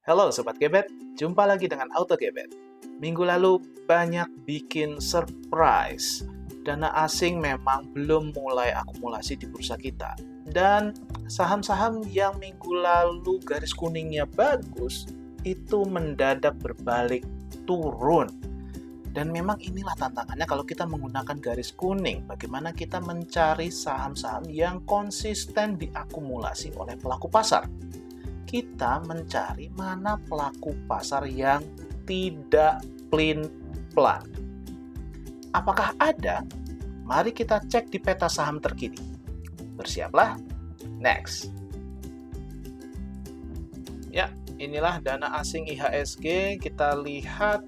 Halo Sobat Gebet, jumpa lagi dengan Auto Gebet. Minggu lalu banyak bikin surprise. Dana asing memang belum mulai akumulasi di bursa kita. Dan saham-saham yang minggu lalu garis kuningnya bagus, itu mendadak berbalik turun. Dan memang inilah tantangannya kalau kita menggunakan garis kuning. Bagaimana kita mencari saham-saham yang konsisten diakumulasi oleh pelaku pasar. Kita mencari mana pelaku pasar yang tidak plan. Apakah ada? Mari kita cek di peta saham terkini. Bersiaplah. Next. Ya, inilah dana asing IHSG. Kita lihat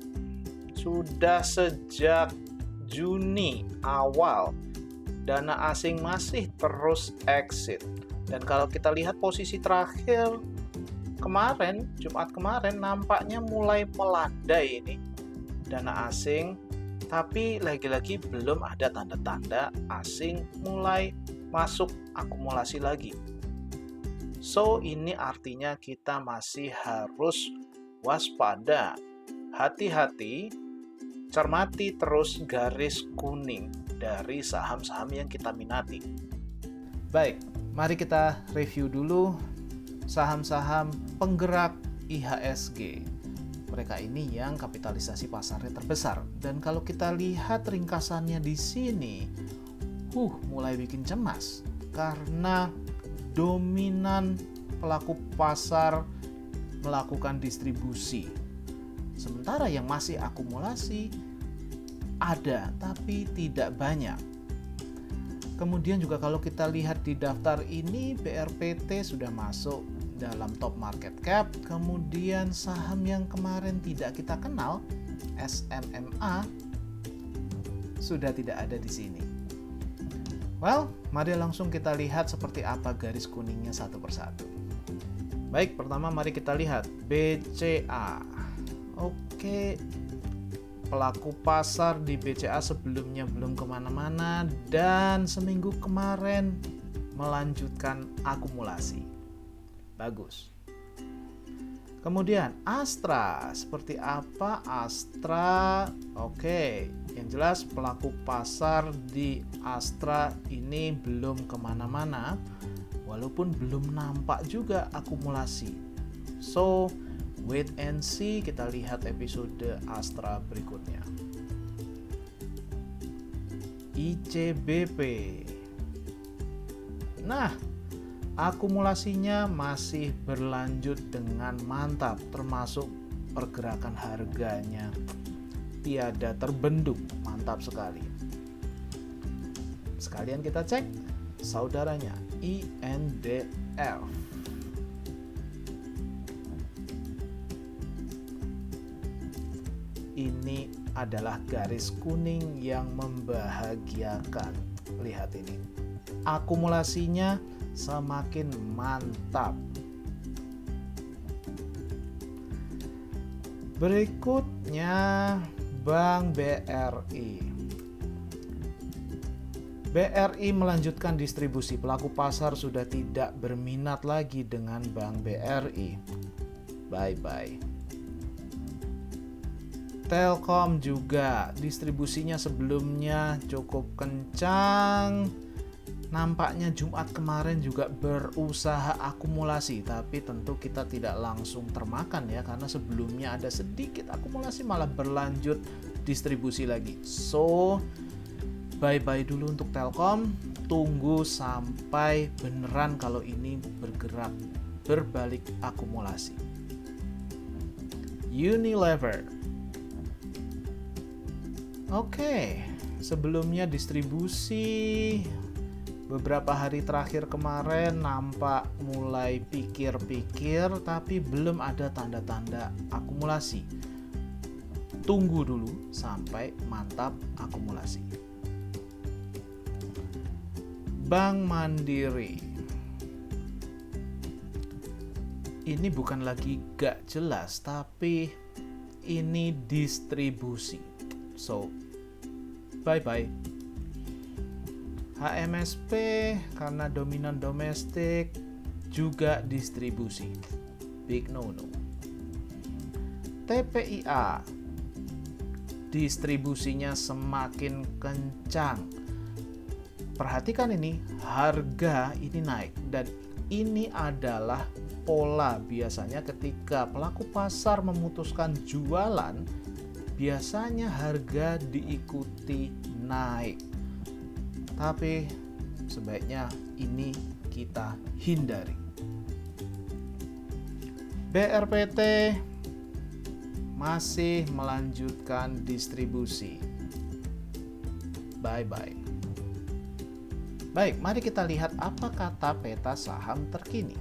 sudah sejak Juni awal dana asing masih terus exit. Dan kalau kita lihat posisi terakhir kemarin, Jumat kemarin, nampaknya mulai melandai ini dana asing, tapi lagi-lagi belum ada tanda-tanda asing mulai masuk akumulasi lagi. So, ini artinya kita masih harus waspada, hati-hati, cermati terus garis kuning dari saham-saham yang kita minati. Baik, mari kita review dulu saham-saham penggerak IHSG. Mereka ini yang kapitalisasi pasarnya terbesar. Dan kalau kita lihat ringkasannya di sini, mulai bikin cemas karena dominan pelaku pasar melakukan distribusi. Sementara yang masih akumulasi ada, tapi tidak banyak. Kemudian juga kalau kita lihat di daftar ini, BRPT sudah masuk dalam top market cap. Kemudian saham yang kemarin tidak kita kenal, SMMA, sudah tidak ada di sini. Well, mari langsung kita lihat seperti apa garis kuningnya satu persatu. Baik, pertama mari kita lihat BCA. Oke, pelaku pasar di BCA sebelumnya belum kemana-mana dan seminggu kemarin melanjutkan akumulasi. Bagus. Kemudian Astra, seperti apa Astra? Oke, yang jelas pelaku pasar di Astra ini belum kemana-mana, walaupun belum nampak juga akumulasi. So, wait and see, kita lihat episode Astra berikutnya. ICBP. Nah, akumulasinya masih berlanjut dengan mantap, termasuk pergerakan harganya tiada terbendung, mantap sekali. Sekalian kita cek saudaranya INDF. Ini adalah garis kuning yang membahagiakan. Lihat ini. Akumulasinya semakin mantap. Berikutnya Bank BRI. BRI melanjutkan distribusi. Pelaku pasar sudah tidak berminat lagi dengan Bank BRI. Bye-bye. Telkom juga distribusinya sebelumnya cukup kencang. Nampaknya Jumat kemarin juga berusaha akumulasi, tapi tentu kita tidak langsung termakan ya, karena sebelumnya ada sedikit akumulasi malah berlanjut distribusi lagi. So, bye-bye dulu untuk Telkom. Tunggu sampai beneran kalau ini bergerak berbalik akumulasi. Unilever. Oke, sebelumnya distribusi beberapa hari terakhir kemarin nampak mulai pikir-pikir, tapi belum ada tanda-tanda akumulasi. Tunggu dulu sampai mantap akumulasi. Bank Mandiri. Ini bukan lagi gak jelas, tapi ini distribusi. So, bye-bye. HMSP karena dominan domestik juga distribusi. Big no-no. TPIA, distribusinya semakin kencang. Perhatikan ini, harga ini naik dan ini adalah pola biasanya ketika pelaku pasar memutuskan jualan, biasanya harga diikuti naik. Tapi sebaiknya ini kita hindari. BRPT masih melanjutkan distribusi. Bye-bye. Baik, mari kita lihat apa kata peta saham terkini.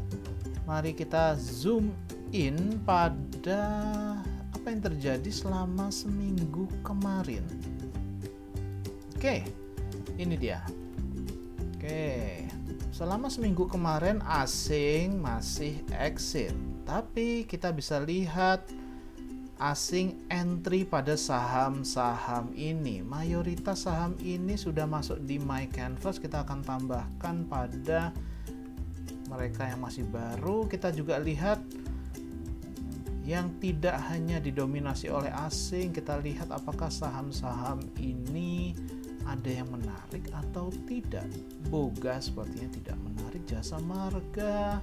Mari kita zoom in pada apa yang terjadi selama seminggu kemarin. Oke, ini dia. Oke, selama seminggu kemarin asing masih exit. Tapi kita bisa lihat asing entry pada saham-saham ini. Mayoritas saham ini sudah masuk di My Canvas. Kita akan tambahkan pada mereka yang masih baru. Kita juga lihat yang tidak hanya didominasi oleh asing. Kita lihat apakah saham-saham ini ada yang menarik atau tidak. Boga sepertinya tidak menarik. Jasa Marga,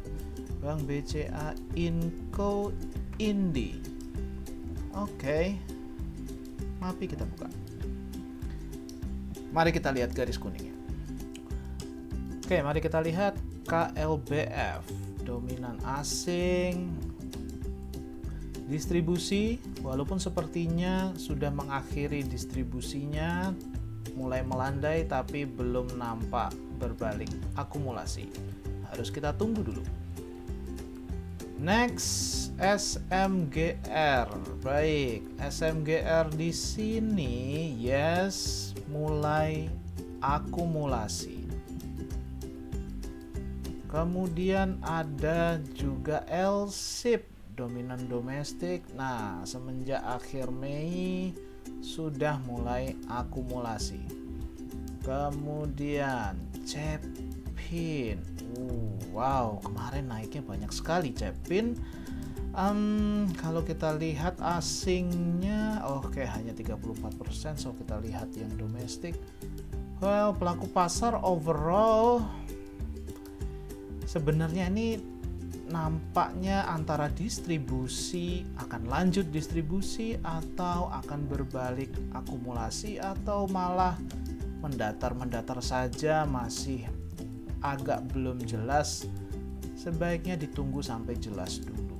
Bank BCA, Inco, Indi. Oke, mari kita buka. Mari kita lihat garis kuningnya. Oke, mari kita lihat KLBF, dominan asing, distribusi, walaupun sepertinya sudah mengakhiri distribusinya, mulai melandai tapi belum nampak berbalik akumulasi. Harus kita tunggu dulu. Next, SMGR. Baik, SMGR di sini yes mulai akumulasi. Kemudian ada juga LSIP, dominan domestik. Nah, semenjak akhir Mei sudah mulai akumulasi. Kemudian Cepin. Wow, kemarin naiknya banyak sekali Cepin. Kalau kita lihat asingnya hanya 34%. So kita lihat yang domestik. Well, pelaku pasar overall sebenarnya ini nampaknya antara distribusi, akan lanjut distribusi atau akan berbalik akumulasi atau malah mendatar saja, masih agak belum jelas. Sebaiknya ditunggu sampai jelas dulu.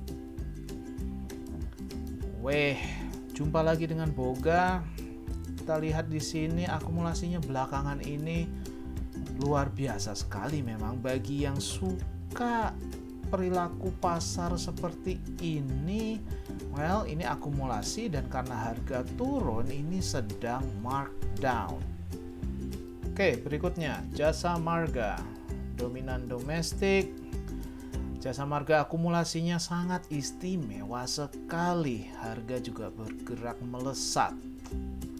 Jumpa lagi dengan Boga. Kita lihat di sini akumulasinya belakangan ini luar biasa sekali memang. Bagi yang suka perilaku pasar seperti ini, well, ini akumulasi dan karena harga turun ini sedang markdown. Oke, berikutnya Jasa Marga, dominan domestik. Jasa Marga akumulasinya sangat istimewa sekali. Harga juga bergerak melesat.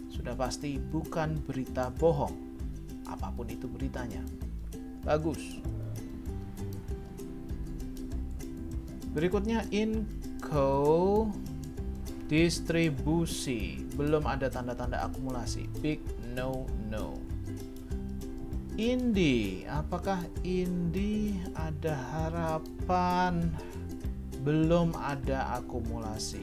Sudah pasti bukan berita bohong. Apapun itu beritanya. Bagus. Berikutnya Inco, distribusi. Belum ada tanda-tanda akumulasi. Big no. Indi, apakah Indi ada harapan? Belum ada akumulasi.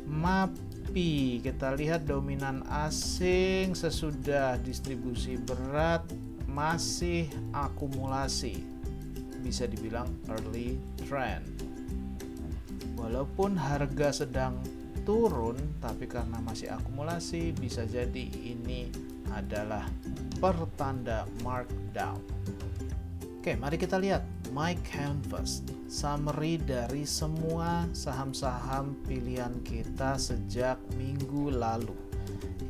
MAPI, kita lihat dominan asing sesudah distribusi berat masih akumulasi. Bisa dibilang early trend. Walaupun harga sedang turun, tapi karena masih akumulasi, bisa jadi ini adalah pertanda markdown. Oke, mari kita lihat My Canvas, summary dari semua saham-saham pilihan kita sejak minggu lalu.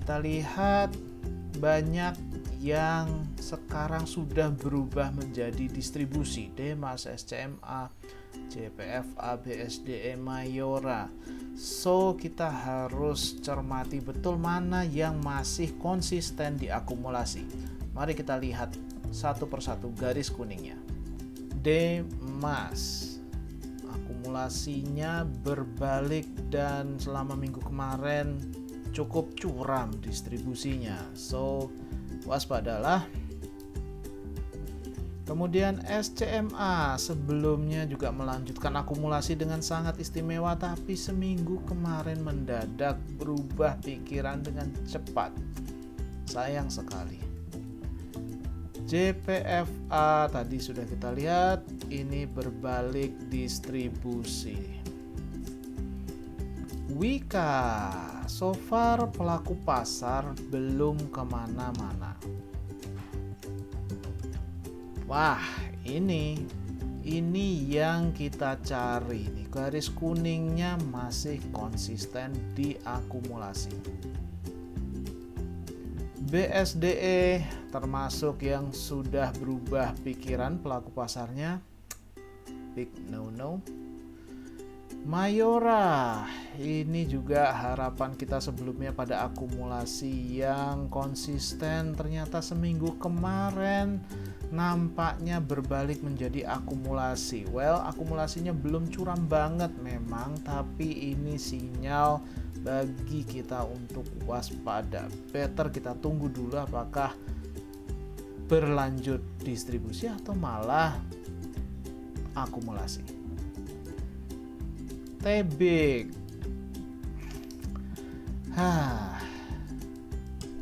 Kita lihat banyak yang sekarang sudah berubah menjadi distribusi. Demas, SCMA, JPFA, BSDE, Mayora. So, kita harus cermati betul mana yang masih konsisten diakumulasi. Mari kita lihat satu persatu garis kuningnya. Demas, akumulasinya berbalik dan selama minggu kemarin cukup curam distribusinya. So, waspadalah. Kemudian SCMA sebelumnya juga melanjutkan akumulasi dengan sangat istimewa, tapi seminggu kemarin mendadak berubah pikiran dengan cepat. Sayang sekali. JPFA tadi sudah kita lihat, ini berbalik distribusi. Wika, so far pelaku pasar belum kemana-mana. Wah, ini yang kita cari nih. Garis kuningnya masih konsisten di akumulasi. BSDE termasuk yang sudah berubah pikiran pelaku pasarnya. Big no. Mayora, ini juga harapan kita sebelumnya pada akumulasi yang konsisten, ternyata seminggu kemarin nampaknya berbalik menjadi akumulasi. Well, akumulasinya belum curam banget memang, tapi ini sinyal bagi kita untuk waspada. Better kita tunggu dulu apakah berlanjut distribusi atau malah akumulasi. Tebik.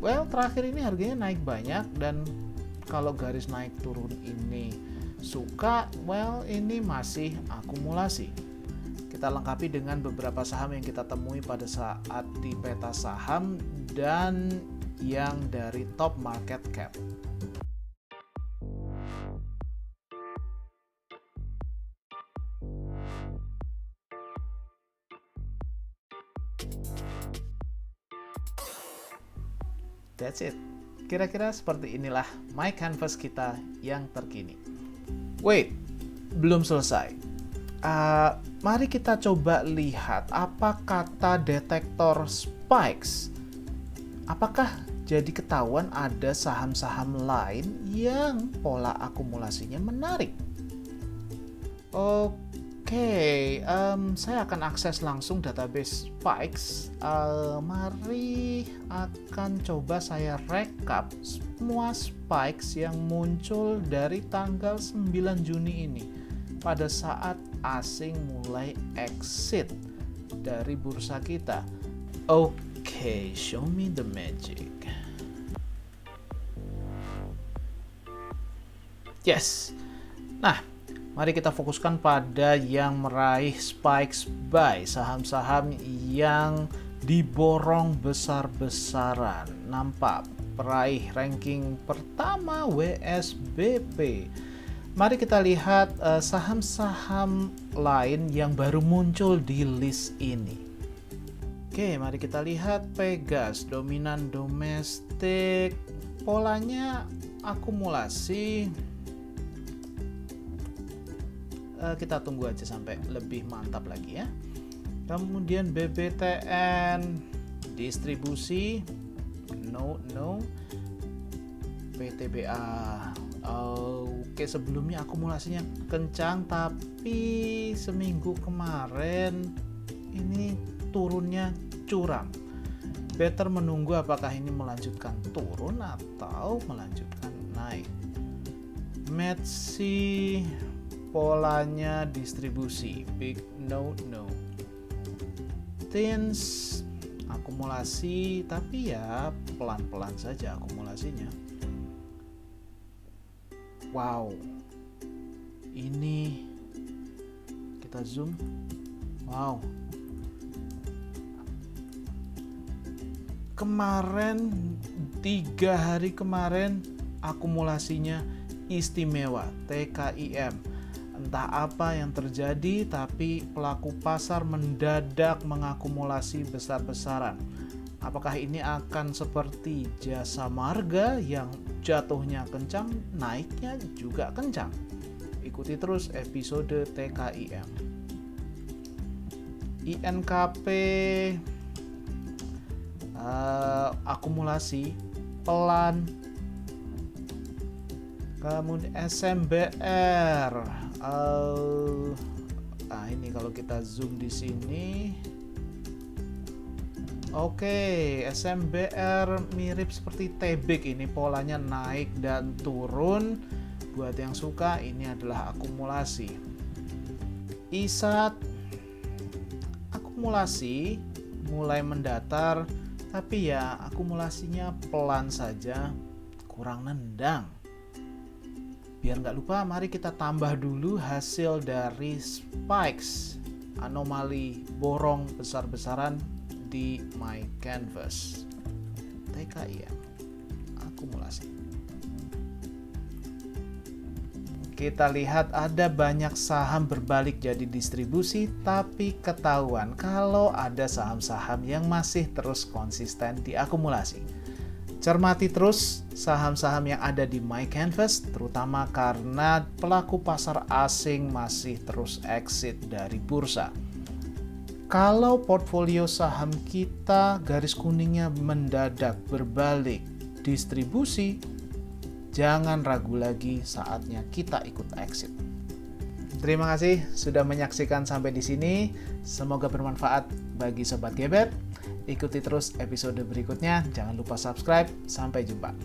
Well, terakhir ini harganya naik banyak, dan kalau garis naik turun ini suka, well, ini masih akumulasi. Kita lengkapi dengan beberapa saham yang kita temui pada saat di peta saham dan yang dari top market cap. That's it. Kira-kira seperti inilah my canvas kita yang terkini. Wait, belum selesai. Mari kita coba lihat apa kata detektor spikes. Apakah jadi ketahuan ada saham-saham lain yang pola akumulasinya menarik? Oke, saya akan akses langsung database spikes. Mari akan coba saya rekap semua spikes yang muncul dari tanggal 9 Juni ini pada saat asing mulai exit dari bursa kita. Oke, show me the magic. Yes. Nah, mari kita fokuskan pada yang meraih spikes buy, saham-saham yang diborong besar-besaran. Nampak peraih ranking pertama WSBP. Mari kita lihat saham-saham lain yang baru muncul di list ini. Oke, mari kita lihat Pegas, dominan domestik, polanya akumulasi. Kita tunggu aja sampai lebih mantap lagi ya. Kemudian BBTN, distribusi, no. PTBA, oke, sebelumnya akumulasinya kencang, tapi seminggu kemarin ini turunnya curam. Better menunggu apakah ini melanjutkan turun atau melanjutkan naik. Metsi, polanya distribusi, big no. Tins, akumulasi, tapi ya pelan-pelan saja akumulasinya. Wow, ini kita zoom. Wow, kemarin 3 hari kemarin akumulasinya istimewa. TKIM, entah apa yang terjadi, tapi pelaku pasar mendadak mengakumulasi besar-besaran. Apakah ini akan seperti Jasa Marga yang jatuhnya kencang, naiknya juga kencang? Ikuti terus episode TKIM. INKP, akumulasi pelan. Kemudian SMBR, Ini kalau kita zoom di sini. Oke, SMBR mirip seperti TBIG, ini polanya naik dan turun. Buat yang suka, ini adalah akumulasi. ISAT akumulasi mulai mendatar, tapi ya akumulasinya pelan saja, kurang nendang. Biar nggak lupa, mari kita tambah dulu hasil dari spikes, anomali borong besar-besaran di My Canvas. TKIM akumulasi. Kita lihat ada banyak saham berbalik jadi distribusi, tapi ketahuan kalau ada saham-saham yang masih terus konsisten diakumulasi. Cermati terus saham-saham yang ada di My Canvas, terutama karena pelaku pasar asing masih terus exit dari bursa. Kalau portfolio saham kita garis kuningnya mendadak berbalik distribusi, jangan ragu lagi, saatnya kita ikut exit. Terima kasih sudah menyaksikan sampai di sini. Semoga bermanfaat bagi Sobat Gebet. Ikuti terus episode berikutnya. Jangan lupa subscribe. Sampai jumpa.